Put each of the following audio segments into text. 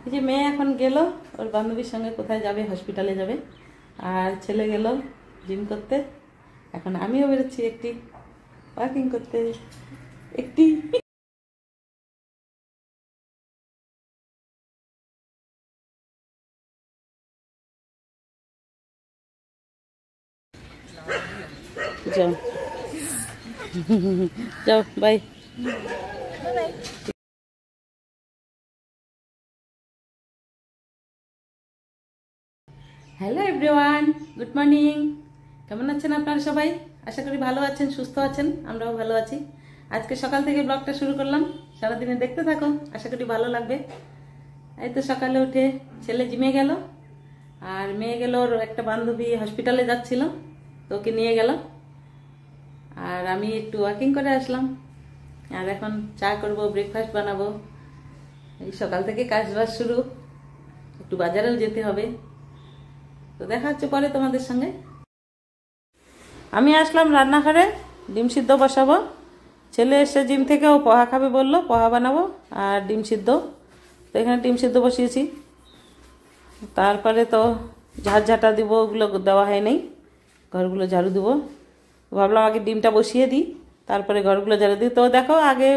এই যে মেয়ে এখন গেল ওর বান্ধবীর সঙ্গে কোথায় যাবে, হসপিটালে যাবে। আর ছেলে গেল জিম করতে। এখন আমিও বেরোচ্ছি একটি ওয়াকিং করতে। একটি যাও যাও, bye. Hello everyone, good morning. কেমন আছেন আপনারা সবাই? আশা করি ভালো আছেন, সুস্থ আছেন। আমরাও ভালো আছি। আজকে সকাল থেকে ব্লগটা শুরু করলাম। সারাদিনে দেখতে থাকো, আশা করি ভালো লাগবে। এই তো সকালে উঠে ছেলে জিমে গেল, আর মেয়ে গেল ওর একটা বান্ধবী হসপিটালে যাচ্ছিল, তো ওকে নিয়ে গেল। আর আমি একটু ওয়াকিং করে আসলাম। আর এখন চা করব, ব্রেকফাস্ট বানাবো। এই সকাল থেকে কাজবাজ শুরু, একটু বাজারেও যেতে হবে। তো দেখা হচ্ছে পরে তোমাদের সঙ্গে। আমি আসলাম রান্নাঘরে, ডিম সিদ্ধ বসাবো। ছেলে এসে জিম থেকে, ও পোহা খাবে বললো, পোহা বানাবো আর ডিম সিদ্ধ। তো এখানে ডিম সিদ্ধ বসিয়েছি। তারপরে তো ঝাঁটা দিব, ওগুলো দেওয়া হয় নাই, ঘরগুলো ঝাড়ু দেবো। ভাবলাম আগে ডিমটা বসিয়ে দিই, তারপরে ঘরগুলো ঝাড়ু দিই। তো দেখো, আগে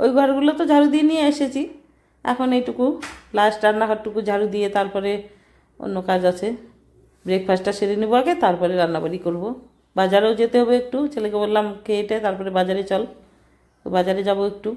ওই ঘরগুলো তো ঝাড়ু দিয়ে নিয়ে এসেছি, এখন এইটুকু লাস্ট রান্নাঘরটুকু ঝাড়ু দিয়ে তারপরে অন্য কাজ আছে। ব্রেকফাস্টটা সেরে নেবো আগে, তারপরে রান্নাবাড়ি করব। বাজারেও যেতে হবে একটু, ছেলেকে বললাম খেয়েটে তারপরে বাজারে চল। তো বাজারে যাব একটু।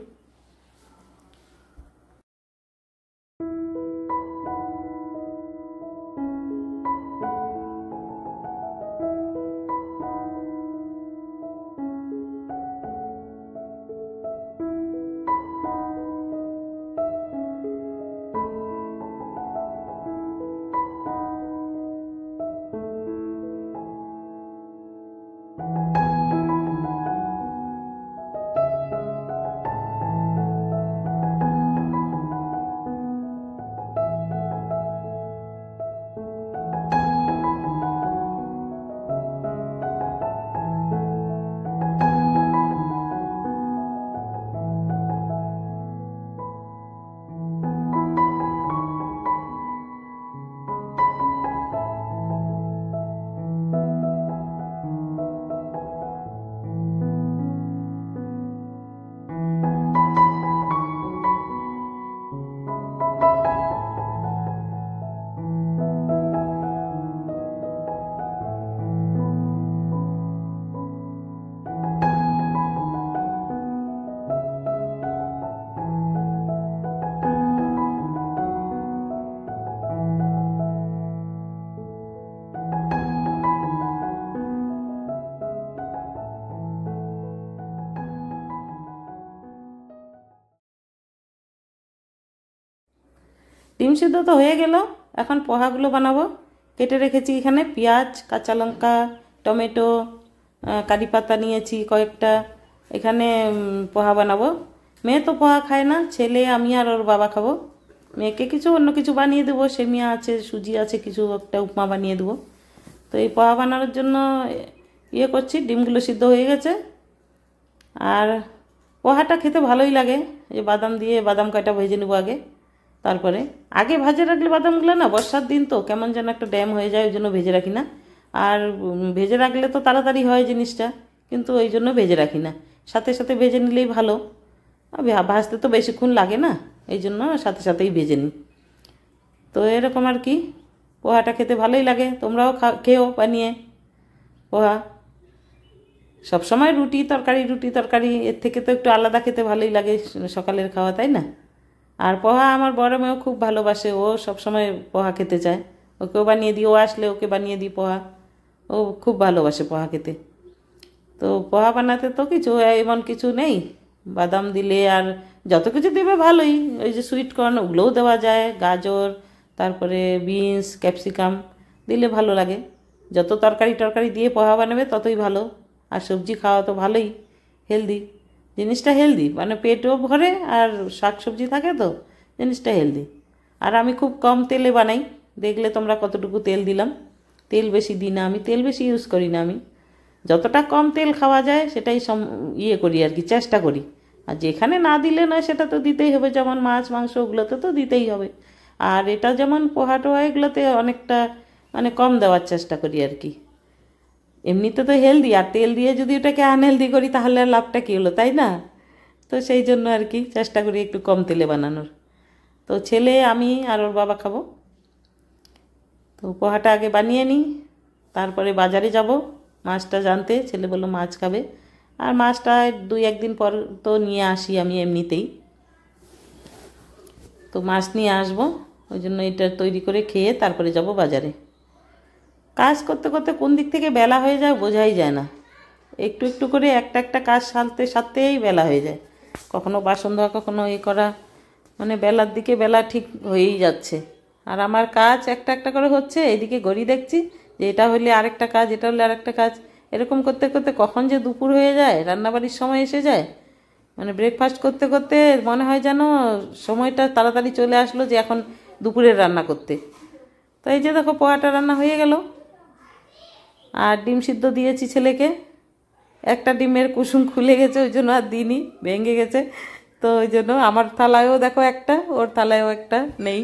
ডিম সিদ্ধ তো হয়ে গেল, এখন পোহাগুলো বানাবো। কেটে রেখেছি এখানে পেঁয়াজ, কাঁচা লঙ্কা, টমেটো, কারি পাতা নিয়েছি কয়েকটা। এখানে পোহা বানাবো। মেয়ে তো পোহা খায় না, ছেলে, আমি আর ওর বাবা খাবো। মেয়েকে কিছু অন্য কিছু বানিয়ে দেবো, সেমিয়া আছে, সুজি আছে, কিছু একটা উপমা বানিয়ে দেবো। তো এই পোহা বানানোর জন্য ইয়ে করছি। ডিমগুলো সিদ্ধ হয়ে গেছে। আর পোহাটা খেতে ভালোই লাগে। এই বাদাম দিয়ে, বাদাম কয়টা ভেজে নেবো আগে, তারপরে আগে ভাজে রাখলে বাদামগুলো না, বর্ষার দিন তো কেমন যেন একটা ড্যাম হয়ে যায়, ওই জন্য ভেজে রাখি না। আর ভেজে রাখলে তো তাড়াতাড়ি হয় জিনিসটা, কিন্তু ওই জন্য ভেজে রাখি না। সাথে সাথে ভেজে নিলেই ভালো। ভাজতে তো বেশিক্ষণ লাগে না, এই জন্য সাথে সাথেই ভেজে নিই। তো এরকম আর কি। পোহাটা খেতে ভালোই লাগে, তোমরাও খেও বানিয়ে পোহা। সবসময় রুটি তরকারি, এর থেকে তো একটু আলাদা খেতে ভালোই লাগে সকালের খাওয়া, তাই না? আর পোহা আমার বড় মেয়েও খুব ভালোবাসে, ও সবসময় পোহা খেতে চায়। ওকেও বানিয়ে দিই, ও আসলে ওকে বানিয়ে দিই পোহা। ও খুব ভালোবাসে পোহা খেতে। তো পোহা বানাতে তো কিছু এমন কিছু নেই, বাদাম দিলে আর যত কিছু দেবে ভালোই। ওই যে সুইট কর্ন, ওগুলোও দেওয়া যায়, গাজর, তারপরে বিনস, ক্যাপসিকাম দিলে ভালো লাগে। যত তরকারি দিয়ে পোহা বানাবে ততই ভালো। আর সবজি খাওয়া তো ভালোই, হেলদি জিনিসটা, হেলদি মানে পেটও ভরে আর শাক সবজি থাকে, তো জিনিসটা হেলদি। আর আমি খুব কম তেলে বানাই, দেখলে তোমরা কতটুকু তেল দিলাম। তেল বেশি দিই না, আমি তেল বেশি ইউজ করি না। আমি যতটা কম তেল খাওয়া যায় সেটাই করি আর কি, চেষ্টা করি। আর যেখানে না দিলে নয় সেটা তো দিতেই হবে, যেমন মাছ মাংস ওগুলোতে তো দিতেই হবে। আর এটা যেমন পোহা টোহা এগুলোতে অনেকটা মানে কম দেওয়ার চেষ্টা করি আর কি। এমনিতে তো হেলদি, আর তেল দিয়ে যদি ওটাকে আনহেলদি করি তাহলে আর লাভটা কী হলো, তাই না? তো সেই জন্য আর কি চেষ্টা করি একটু কম তেলে বানানোর। তো ছেলে, আমি আর ওর বাবা খাবো। তো পোহাটা আগে বানিয়ে নিই, তারপরে বাজারে যাব মাছটা জানতে। ছেলে বললো মাছ খাবে, আর মাছটা 2-1 দিন পর তো নিয়ে আসি আমি এমনিতেই। তো মাছ নিয়ে আসবো, ওই জন্য এটা তৈরি করে খেয়ে তারপরে যাব বাজারে। কাজ করতে করতে কোন দিক থেকে বেলা হয়ে যায় বোঝাই যায় না। একটু একটু করে একটা একটা কাজ সারতে সারতেই বেলা হয়ে যায়। কখনো বাসন ধোয়া, কখনো করা, মানে বেলার দিকে বেলা ঠিক হয়েই যাচ্ছে। আর আমার কাজ একটা একটা করে হচ্ছে, এদিকে ঘড়ি দেখছি যে এটা হলে আরেকটা কাজ, এটা হলে আরেকটা কাজ, এরকম করতে করতে কখন যে দুপুর হয়ে যায়, রান্নাবাড়ির সময় এসে যায়। মানে ব্রেকফাস্ট করতে করতে মনে হয় যেন সময়টা তাড়াতাড়ি চলে আসলো যে এখন দুপুরের রান্না করতে। তো এই যে দেখো পোহাটা রান্না হয়ে গেল। আর ডিম সিদ্ধ দিয়েছি ছেলেকে। একটা ডিমের কুসুম খুলে গেছে, ওই জন্য আর দিইনি, ভেঙে গেছে। তো ওই জন্য আমার থালায়ও দেখো একটা, ওর থালায়ও একটা নেই।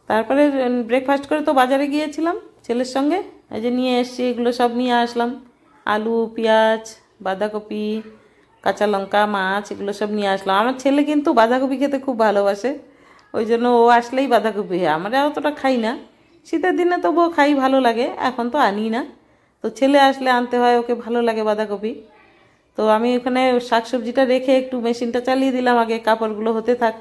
তারপরে ব্রেকফাস্ট করে তো বাজারে গিয়েছিলাম ছেলের সঙ্গে, এই যে নিয়ে এসছি, এগুলো সব নিয়ে আসলাম। আলু, পেঁয়াজ, বাঁধাকপি, কাঁচা লঙ্কা, মাছ, এগুলো সব নিয়ে আসলাম। আমার ছেলে কিন্তু বাঁধাকপি খেতে খুব ভালোবাসে, ওই জন্য ও আসলেই বাঁধাকপি। আমরা অতটা খাই না, শীতের দিনে তবুও খাই, ভালো লাগে, এখন তো আনি না। তো ছেলে আসলে আনতে হয়, ওকে ভালো লাগে বাঁধাকপি। তো আমি ওখানে শাকসবজিটা রেখে একটু মেশিনটা চালিয়ে দিলাম আগে, কাপড়গুলো হতে থাক।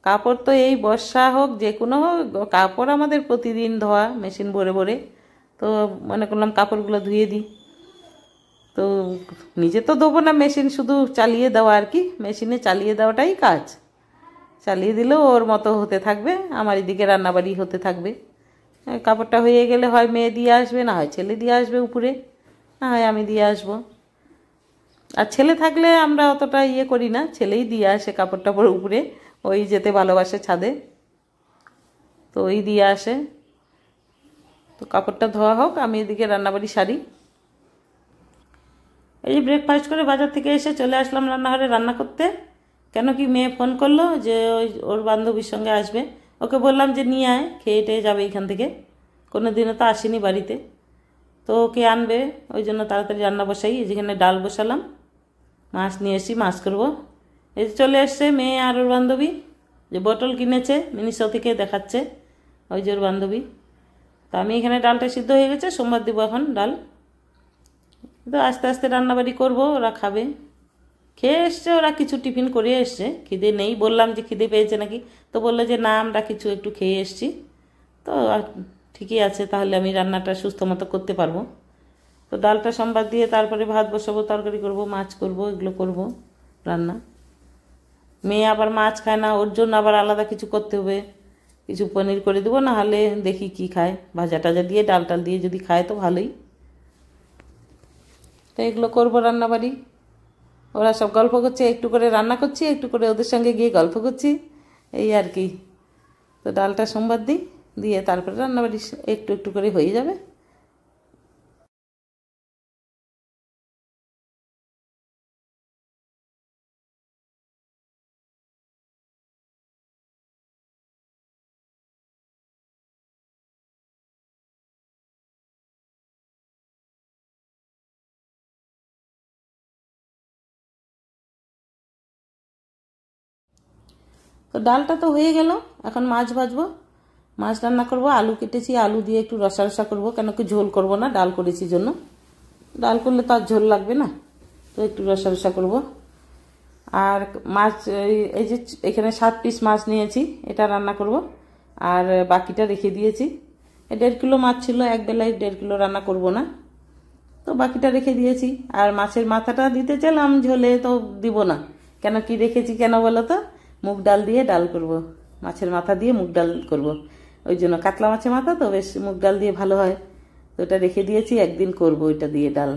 কাপড় তো এই বর্ষা হোক যে কোনো হোক, কাপড় আমাদের প্রতিদিন ধোয়া, মেশিন ভরে ভরে। তো মনে করলাম কাপড়গুলো ধুয়ে দিই। তো নিজে তো ধোবো না, মেশিন শুধু চালিয়ে দেওয়া আর কি, মেশিনে চালিয়ে দেওয়াটাই কাজ। চালিয়ে দিলেও ওর মতো হতে থাকবে, আমার এদিকে রান্নাবাড়ি হতে থাকবে। কাপড়টা হয়ে গেলে হয় মেয়ে দিয়ে আসবে, না হয় ছেলে দিয়ে আসবে উপরে, না হয় আমি দিয়ে আসবো। আর ছেলে থাকলে আমরা অতটা ইয়ে করি না, ছেলেই দিয়ে আসে কাপড় টাপড় উপরে, ওই যেতে ভালোবাসে ছাদে, তো ওই দিয়ে আসে। তো কাপড়টা ধোয়া হোক, আমি এদিকে রান্নাবাড়ি সারি। এই ব্রেকফাস্ট করে বাজার থেকে এসে চলে আসলাম রান্নাঘরে রান্না করতে। কেন কি মেয়ে ফোন করলো যে ওই ওর বান্ধবীর সঙ্গে আসবে, ওকে বললাম যে নিয়ে আয়, খেয়ে টেয়ে যাবে এখান থেকে, কোনো দিনও তো আসেনি বাড়িতে, তো ওকে আনবে, ওই জন্য তাড়াতাড়ি রান্না বসাই। যেখানে ডাল বসালাম, মাছ নিয়ে এসেছি, মাছ করবো। এই চলে এসছে মেয়ে আর ওর বান্ধবী, যে বটল কিনেছে মিনিশো থেকে দেখাচ্ছে, ওই যে ওর বান্ধবী। তো আমি এখানে ডালটা সিদ্ধ হয়ে গেছে, সোমবার দেবো এখন ডাল। তো আস্তে আস্তে রান্নাবাড়ি করবো, ওরা খাবে। খেয়ে এসছে ওরা, কিছু টিফিন করে এসছে, খিদে নেই। বললাম যে খিদে পেয়েছে নাকি, তো বললো যে না আমরা কিছু একটু খেয়ে এসছি। তো ঠিকই আছে, তাহলে আমি রান্নাটা সুস্থ মতো করতে পারবো। তো ডালটা সোমবার দিয়ে তারপরে ভাত বসাবো, তরকারি করব, মাছ করব, এগুলো করব রান্না। মেয়ে আবার মাছ খায় না, ওর জন্য আবার আলাদা কিছু করতে হবে, কিছু পনির করে দেবো, না হলে দেখি কি খায়, ভাজা টাজা দিয়ে ডাল টাল দিয়ে যদি খায় তো ভালোই। তো এগুলো করবো রান্নাবাড়ি। ওরা সব গল্প করছে, একটু করে রান্না করছি, একটু করে ওদের সঙ্গে গিয়ে গল্প করছি, এই আর কি। তো ডালটা সোমবার দিই, দিয়ে তারপরে রান্নাবাড়ি একটু একটু করে হয়ে যাবে। তো ডালটা তো হয়ে গেল, এখন মাছ ভাজবো, মাছ রান্না করব। আলু কেটেছি, আলু দিয়ে একটু রসা রসা করবো, কেন কি ঝোল করব না, ডাল করেছি জন্য। ডাল করলে তো আর ঝোল লাগবে না, তো একটু রসা রসা করবো। আর মাছ এই যে এখানে 7 পিস মাছ নিয়েছি, এটা রান্না করব। আর বাকিটা রেখে দিয়েছি, 1.5 কিলো মাছ ছিল, এক বেলায় 1.5 কিলো রান্না করব না, তো বাকিটা রেখে দিয়েছি। আর মাছের মাথাটা দিতে চাইলাম ঝোলে, তো দিব না। কেন কি রেখেছি কেন বলো তো, মুগ ডাল দিয়ে ডাল করব, মাছের মাথা দিয়ে মুগ ডাল করব, ওই জন্য। কাতলা মাছের মাথা তো বেশ মুগ ডাল দিয়ে ভালো হয়, তো ওটা রেখে দিয়েছি, একদিন করব ওইটা দিয়ে ডাল,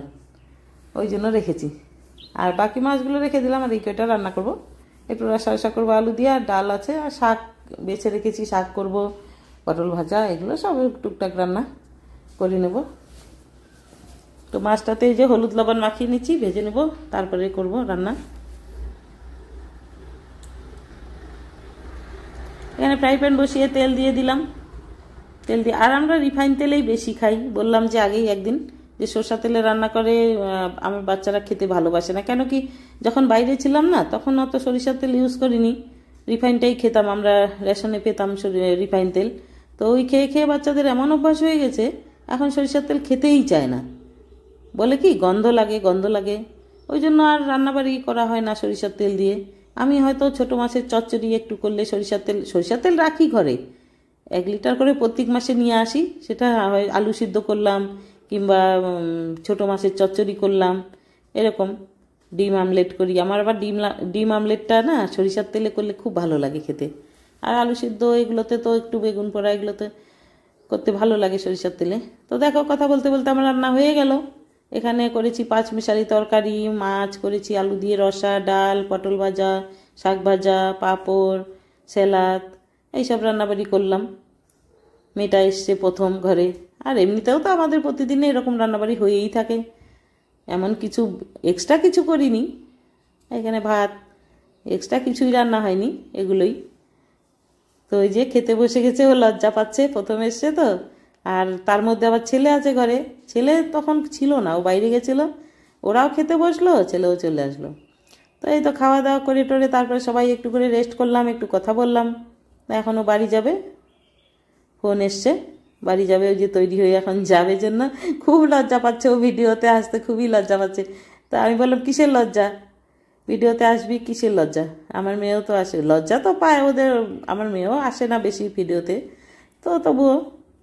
ওই জন্য রেখেছি। আর বাকি মাছগুলো রেখে দিলাম, আর এই কয়টা রান্না করব, একটু রসা রসা করবো আলু দিয়ে। আর ডাল আছে, আর শাক বেছে রেখেছি, শাক করব, পটল ভাজা, এগুলো সব টুকটাক রান্না করে নেব। তো মাছটাতে এই যে হলুদ লবণ মাখিয়ে নিচ্ছি, ভেজে নেব, তারপরে করব রান্না। এখানে ফ্রাই প্যান বসিয়ে তেল দিয়ে দিলাম, তেল দিয়ে, আর আমরা রিফাইন তেলেই বেশি খাই। বললাম যে আগেই একদিন যে সরষা তেলে রান্না করে আমার বাচ্চারা খেতে ভালোবাসে না, কেন কি যখন বাইরে ছিলাম না তখন অত সরিষার তেল ইউজ করিনি, রিফাইনটাই খেতাম, আমরা রেশনে পেতাম রিফাইন তেল। তো ওই খেয়ে খেয়ে বাচ্চাদের এমন অভ্যাস হয়ে গেছে এখন সরিষার তেল খেতেই চায় না, বলে কি গন্ধ লাগে গন্ধ লাগে, ওই জন্য আর রান্নাবাড়ি করা হয় না সরিষার তেল দিয়ে। আমি হয়তো ছোটো মাছের চচ্চড়ি একটু করলে সরিষার তেল রাখি ঘরে, 1 লিটার করে প্রত্যেক মাসে নিয়ে আসি, সেটা হয় আলু সিদ্ধ করলাম কিংবা ছোটো মাছের চচ্চড়ি করলাম, এরকম ডিম আমলেট করি। আমার আবার ডিম আমলেটটা না সরিষার তেলে করলে খুব ভালো লাগে খেতে, আর আলু সিদ্ধ এগুলোতে তো একটু বেগুন পোড়া এগুলোতে করতে ভালো লাগে সরিষার তেলে। তো দেখো কথা বলতে বলতে আমার রান্না হয়ে গেল। এখানে করেছি 5 মিশালি তরকারি, মাছ করেছি আলু দিয়ে রসা, ডাল, পটল ভাজা, শাক ভাজা, পাঁপড়, স্যালাদ, এইসব রান্নাবাড়ি করলাম। মেয়েটা এসছে প্রথম ঘরে, আর এমনিতেও তো আমাদের প্রতিদিনে এরকম রান্নাবাড়ি হয়েই থাকে, এমন কিছু এক্সট্রা কিছু করিনি। এখানে ভাত, এক্সট্রা কিছুই রান্না হয়নি, এগুলোই। তো ওই যে খেতে বসে গেছে, ও লজ্জা পাচ্ছে, প্রথম এসছে তো, আর তার মধ্যে আবার ছেলে আছে ঘরে, ছেলে তখন ছিল না, ও বাইরে গেছিল, ওরাও খেতে বসলো, ছেলেও চলে আসলো। তো এই তো খাওয়া দাওয়া করে টোরে তারপরে সবাই একটু করে রেস্ট করলাম, একটু কথা বললাম। এখনও বাড়ি যাবে, ফোন এসছে, বাড়ি যাবে, ওই যে তৈরি হয়ে এখন যাবে জন্য খুব লজ্জা পাচ্ছে, ও ভিডিওতে আসতে খুবই লজ্জা পাচ্ছে। তা আমি বললাম কিসের লজ্জা, ভিডিওতে আসবি কিসের লজ্জা, আমার মেয়েও তো আসে, লজ্জা তো পায় ওদের, আমার মেয়েও আসে না বেশি ভিডিওতে, তো তবুও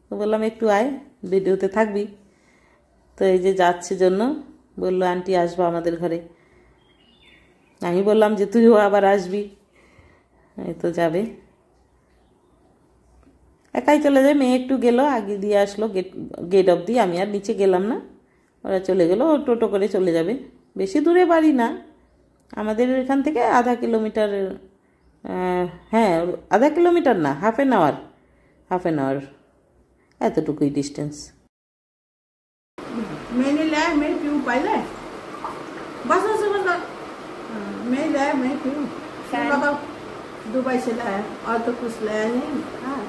তো বললাম একটু আয়, ভিডিওতে থাকবি। তো এই যে যাচ্ছে জন্য বললো আন্টি আসবো আমাদের ঘরে, আমি বললাম যে তুইও আবার আসবি, এই তো যাবে, একাই চলে যায়। মেয়ে একটু গেল, আগে দিয়ে আসলো গেট অবধি, আমি আর নিচে গেলাম না, ওরা চলে গেল, ও টোটো করে চলে যাবে। বেশি দূরে বাড়ি না, আমাদের এখান থেকে আধা কিলোমিটার, হ্যাঁ আধা কিলোমিটার না, হাফ অ্যান আওয়ার এতটুকুই ডিস্টেন্স। मैंने लाया, मैं पीऊँ पहले, बस मैं लाया, मैं पीऊँ, बताओ दुबई से लाया और तो कुछ लाया नहीं। हाँ,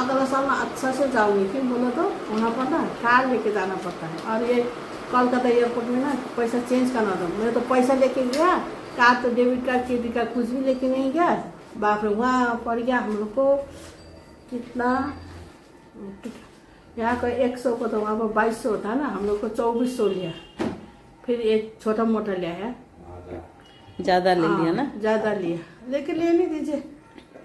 अगला साल में अच्छा से जाऊँगी, क्यों बोलो तो वहाँ पर ना कार लेके जाना पड़ता है, और ये कोलकाता एयरपोर्ट में ना पैसा चेंज करना था। मैं तो पैसा लेके गया, कार तो डेबिट कार्ड क्रेडिट कार्ड कुछ भी लेके नहीं गया, बाप रे वहाँ पड़ गया हम लोग को कितना, यहाँ का 100 को तो वहाँ पर 2200 था ना, हम लोग को 2400 लिया, फिर एक छोटा मोटा लिया है, ज़्यादा ले लिया ना, ज़्यादा लिया, लेकिन लेने दीजिए,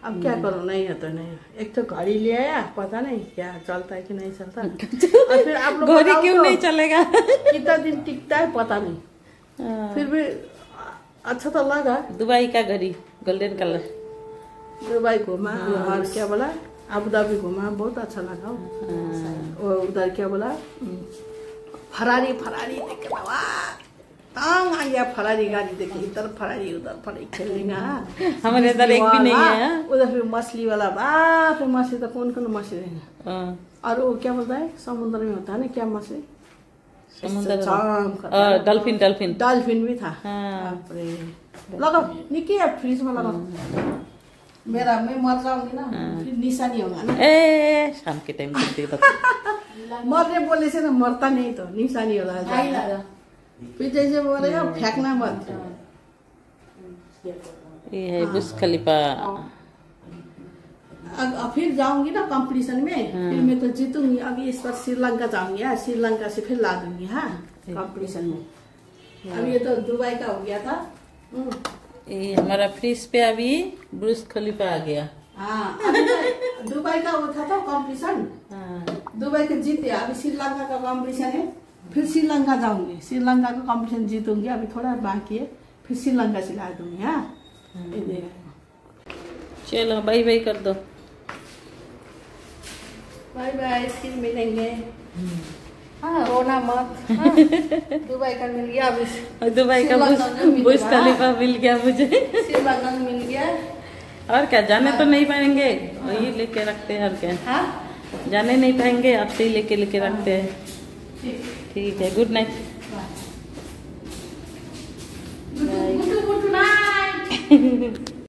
अब क्या करो, नहीं है तो नहीं। एक तो गाड़ी ले आया, पता नहीं क्या चलता है कि नहीं चलता, और फिर आप लोग घोड़ी क्यों नहीं चलेगा, कितना दिन टिकता है पता नहीं, फिर भी अच्छा तो लगा। दुबई का घड़ी गोल्डन कलर, दुबई घूमा और क्या बोला अबू धाबी घूमा, बहुत अच्छा लगा। वो उधर क्या बोला फरारी देख के तंग आ गया, फरारी गाड़ी देखी, इधर फरारी उधर फरारी खेलेगा, हमारे इधर एक भी नहीं है। उधर फिर मछली वाला, बाप रे मछली तो कौन कौन मछली रहेगा, और वो क्या बोलता है समुद्र में होता है ना, क्या मछली, समुद्र डॉल्फिन भी था। लगाओ निकी है फ्रिज में लगाओ, मेरा मैं मर जाऊंगी ना, फिर निशानी होगा ना, शाम के टाइम मरने बोले से ना मरता नहीं तो निशानी होगा, फिर जैसे बोलेगा फेंकना मत। ये है बुर्ज खलीफा। फिर जाऊंगी ना कंपटीशन में, फिर मैं तो जीतूंगी। अभी इस बार श्रीलंका जाऊंगी, श्रीलंका से फिर ला दूंगी। हाँ कंपटीशन में, अब ये तो दुबई का हो गया था। ये हमारा फ्रिज पे अभी बुर्ज खलीफा आ गया। हाँ दुबई का वो था कंपटीशन, दुबई का जीते, अभी श्रीलंका का कंपटीशन है, फिर श्रीलंका जाऊंगी, श्रीलंका का कंपटीशन जीतूंगी, अभी थोड़ा बाकी है, फिर श्रीलंका से ला दूंगी। हाँ चलो बाय बाय कर दो, बाय बाय, फिर मिलेंगे। हाँ रोना मत। हाँ, दुबई का मिल गया, अभी दुबई का बुर्ज खलीफा मिल गया मुझे, श्रीलंका मिल गया, और क्या जाने तो नहीं पाएंगे, वही लेके रखते हैं, और क्या जाने नहीं पाएंगे, आपसे ही लेके रखते हैं। ठीक है, गुड नाइट। Good night.